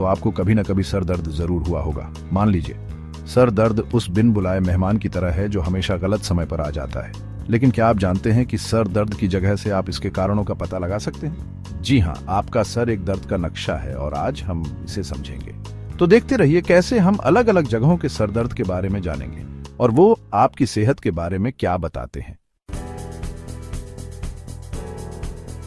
तो आपको कभी ना कभी सर दर्द जरूर हुआ होगा। मान लीजिए सर दर्द उस बिन बुलाए मेहमान की तरह है जो हमेशा गलत समय पर आ जाता है। लेकिन क्या आप जानते हैं कि सर दर्द की जगह से आप इसके कारणों का पता लगा सकते हैं? जी हाँ, आपका सर एक दर्द का नक्शा है और आज हम इसे समझेंगे। तो देखते रहिए कैसे हम अलग अलग जगहों के सर दर्द के बारे में जानेंगे और वो आपकी सेहत के बारे में क्या बताते हैं।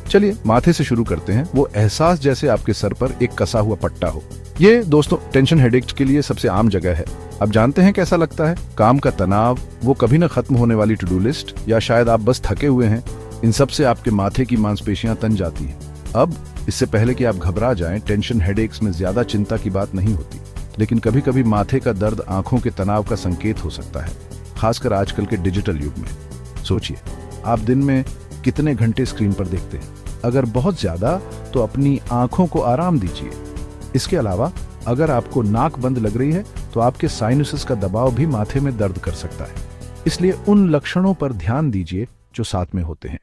चलिए माथे से शुरू करते हैं। वो एहसास जैसे आपके सर पर एक कसा हुआ पट्टा हो। ये दोस्तों टेंशन हेडेक के लिए सबसे आम जगह है। अब जानते हैं कैसा लगता है? काम का तनाव, वो कभी न खत्म होने वाली टू डू लिस्ट, या शायद आप बस थके हुए हैं। इन सब से आपके माथे की मांसपेशियां तन जाती हैं। अब इससे पहले कि आप घबरा जाएं, टेंशन हेडेक्स में ज्यादा चिंता की बात नहीं होती, लेकिन कभी कभी माथे का दर्द आंखों के तनाव का संकेत हो सकता है, खासकर आजकल के डिजिटल युग में। सोचिए, आप दिन में कितने घंटे स्क्रीन पर देखते हैं? अगर बहुत ज्यादा तो अपनी आंखों को आराम दीजिए। इसके अलावा अगर आपको नाक बंद लग रही है तो आपके साइनसेस का दबाव भी माथे में दर्द कर सकता है। इसलिए उन लक्षणों पर ध्यान दीजिए जो साथ में होते हैं।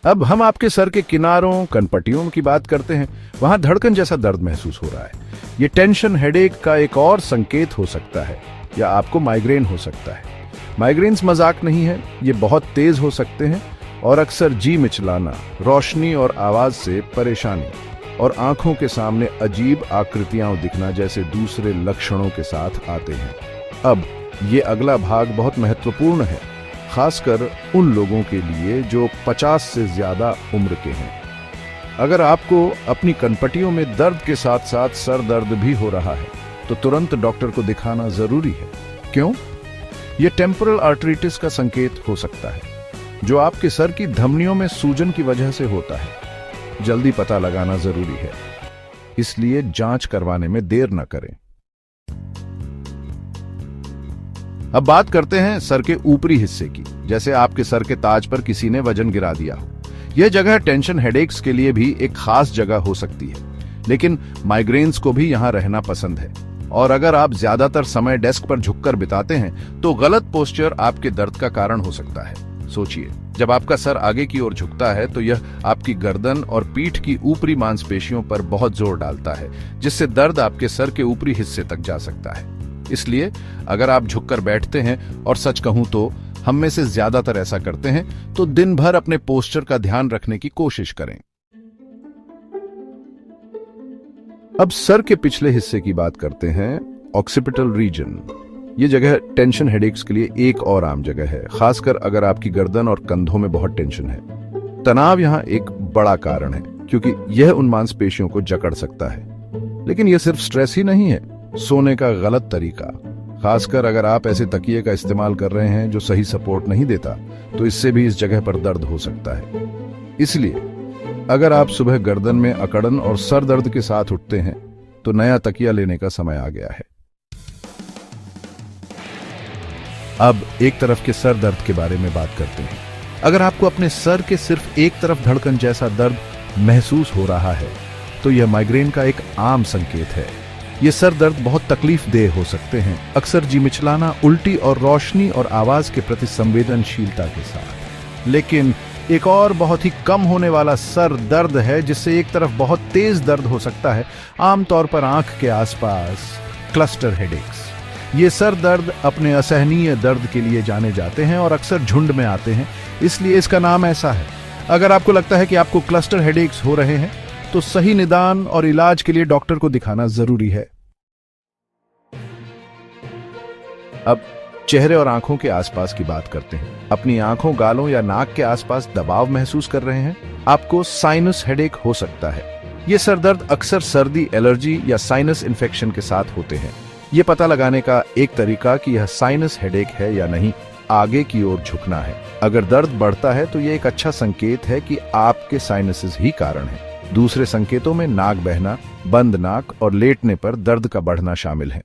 अब हम आपके सर के किनारों, कनपट्टियों की बात करते हैं। वहां धड़कन जैसा दर्द महसूस हो रहा है। ये टेंशन हेडेक का एक और संकेत हो सकता है, या आपको माइग्रेन हो सकता है। माइग्रेन्स मजाक नहीं है, ये बहुत तेज हो सकते हैं और अक्सर जी मिचलाना, रोशनी और आवाज से परेशानी और आंखों के सामने अजीब आकृतियां दिखना जैसे दूसरे लक्षणों के साथ आते हैं। अब ये अगला भाग बहुत महत्वपूर्ण है, खासकर उन लोगों के लिए जो 50 से ज्यादा उम्र के हैं। अगर आपको अपनी कनपट्टियों में दर्द के साथ साथ सर दर्द भी हो रहा है तो तुरंत डॉक्टर को दिखाना जरूरी है। क्यों? यह टेम्पोरल आर्टरीटिस का संकेत हो सकता है, जो आपके सर की धमनियों में सूजन की वजह से होता है। जल्दी पता लगाना जरूरी है, इसलिए जांच करवाने में देर न करें। अब बात करते हैं सर के ऊपरी हिस्से की, जैसे आपके सर के ताज पर किसी ने वजन गिरा दिया हो। यह जगह टेंशन हेडेक्स के लिए भी एक खास जगह हो सकती है, लेकिन माइग्रेन्स को भी यहां रहना पसंद है। और अगर आप ज्यादातर समय डेस्क पर झुककर बिताते हैं तो गलत पोस्चर आपके दर्द का कारण हो सकता है। सोचिए, जब आपका सर आगे की ओर झुकता है तो यह आपकी गर्दन और पीठ की ऊपरी मांसपेशियों पर बहुत जोर डालता है, जिससे दर्द आपके सर के ऊपरी हिस्से तक जा सकता है। इसलिए अगर आप झुककर बैठते हैं, और सच कहूं तो हम में से ज्यादातर ऐसा करते हैं, तो दिन भर अपने पोस्चर का ध्यान रखने की कोशिश करें। अब सर के पिछले हिस्से की बात करते हैं, ऑक्सीपिटल रीजन। ये जगह टेंशन हेडेक्स के लिए एक और आम जगह है, खासकर अगर आपकी गर्दन और कंधों में बहुत टेंशन है। तनाव यहाँ एक बड़ा कारण है, क्योंकि यह उन मांसपेशियों को जकड़ सकता है। लेकिन यह सिर्फ स्ट्रेस ही नहीं है, सोने का गलत तरीका, खासकर अगर आप ऐसे तकिए का इस्तेमाल कर रहे हैं जो सही सपोर्ट नहीं देता, तो इससे भी इस जगह पर दर्द हो सकता है। इसलिए अगर आप सुबह गर्दन में अकड़न और सर दर्द के साथ उठते हैं तो नया तकिया लेने का समय आ गया है। अब एक तरफ के सर दर्द के बारे में बात करते हैं। अगर आपको अपने सर के सिर्फ एक तरफ धड़कन जैसा दर्द महसूस हो रहा है तो यह माइग्रेन का एक आम संकेत है। ये सर दर्द बहुत तकलीफदेह हो सकते हैं, अक्सर जी मिचलाना, उल्टी और रोशनी और आवाज के प्रति संवेदनशीलता के साथ। लेकिन एक और बहुत ही कम होने वाला सर दर्द है जिससे एक तरफ बहुत तेज दर्द हो सकता है, आमतौर पर आंख के आसपास, क्लस्टर हेडेक्स। ये सर दर्द अपने असहनीय दर्द के लिए जाने जाते हैं और अक्सर झुंड में आते हैं, इसलिए इसका नाम ऐसा है। अगर आपको लगता है कि आपको क्लस्टर हेडेक्स हो रहे हैं तो सही निदान और इलाज के लिए डॉक्टर को दिखाना जरूरी है। अब चेहरे और आंखों के आसपास की बात करते हैं। अपनी आंखों, गालों या नाक के आसपास दबाव महसूस कर रहे हैं, आपको साइनस हेडेक हो सकता है। ये सर दर्द अक्सर सर्दी, एलर्जी या साइनस इन्फेक्शन के साथ होते हैं। ये पता लगाने का एक तरीका कि यह साइनस हेडेक है या नहीं, आगे की ओर झुकना है। अगर दर्द बढ़ता है तो यह एक अच्छा संकेत है कि आपके साइनसेस ही कारण है। दूसरे संकेतों में नाक बहना, बंद नाक और लेटने पर दर्द का बढ़ना शामिल है।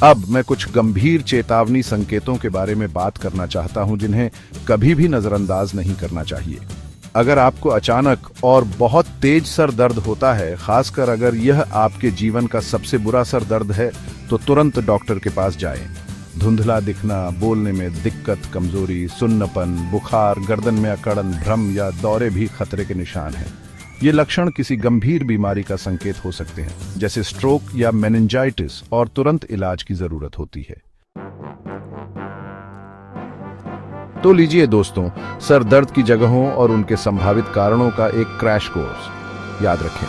अब मैं कुछ गंभीर चेतावनी संकेतों के बारे में बात करना चाहता हूं जिन्हें कभी भी नजरअंदाज नहीं करना चाहिए। अगर आपको अचानक और बहुत तेज सर दर्द होता है, खासकर अगर यह आपके जीवन का सबसे बुरा सर दर्द है, तो तुरंत डॉक्टर के पास जाएं। धुंधला दिखना, बोलने में दिक्कत, कमजोरी, सुन्नपन, बुखार, गर्दन में अकड़न, भ्रम या दौरे भी खतरे के निशान हैं। ये लक्षण किसी गंभीर बीमारी का संकेत हो सकते हैं, जैसे स्ट्रोक या मेनिंजाइटिस, और तुरंत इलाज की जरूरत होती है। तो लीजिए दोस्तों, सर दर्द की जगहों और उनके संभावित कारणों का एक क्रैश कोर्स। याद रखें,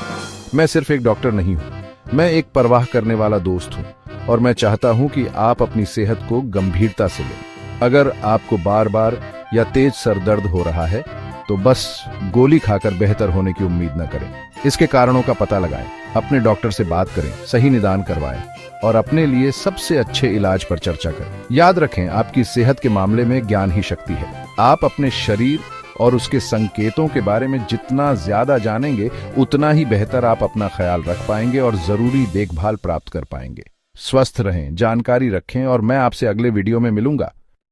मैं सिर्फ एक डॉक्टर नहीं हूं, मैं एक परवाह करने वाला दोस्त हूं, और मैं चाहता हूं कि आप अपनी सेहत को गंभीरता से लें। अगर आपको बार बार या तेज सर दर्द हो रहा है तो बस गोली खाकर बेहतर होने की उम्मीद न करें। इसके कारणों का पता लगाएं, अपने डॉक्टर से बात करें, सही निदान करवाएं और अपने लिए सबसे अच्छे इलाज पर चर्चा करें। याद रखें, आपकी सेहत के मामले में ज्ञान ही शक्ति है। आप अपने शरीर और उसके संकेतों के बारे में जितना ज्यादा जानेंगे, उतना ही बेहतर आप अपना ख्याल रख पाएंगे और जरूरी देखभाल प्राप्त कर पाएंगे। स्वस्थ रहें, जानकारी रखें और मैं आपसे अगले वीडियो में मिलूंगा।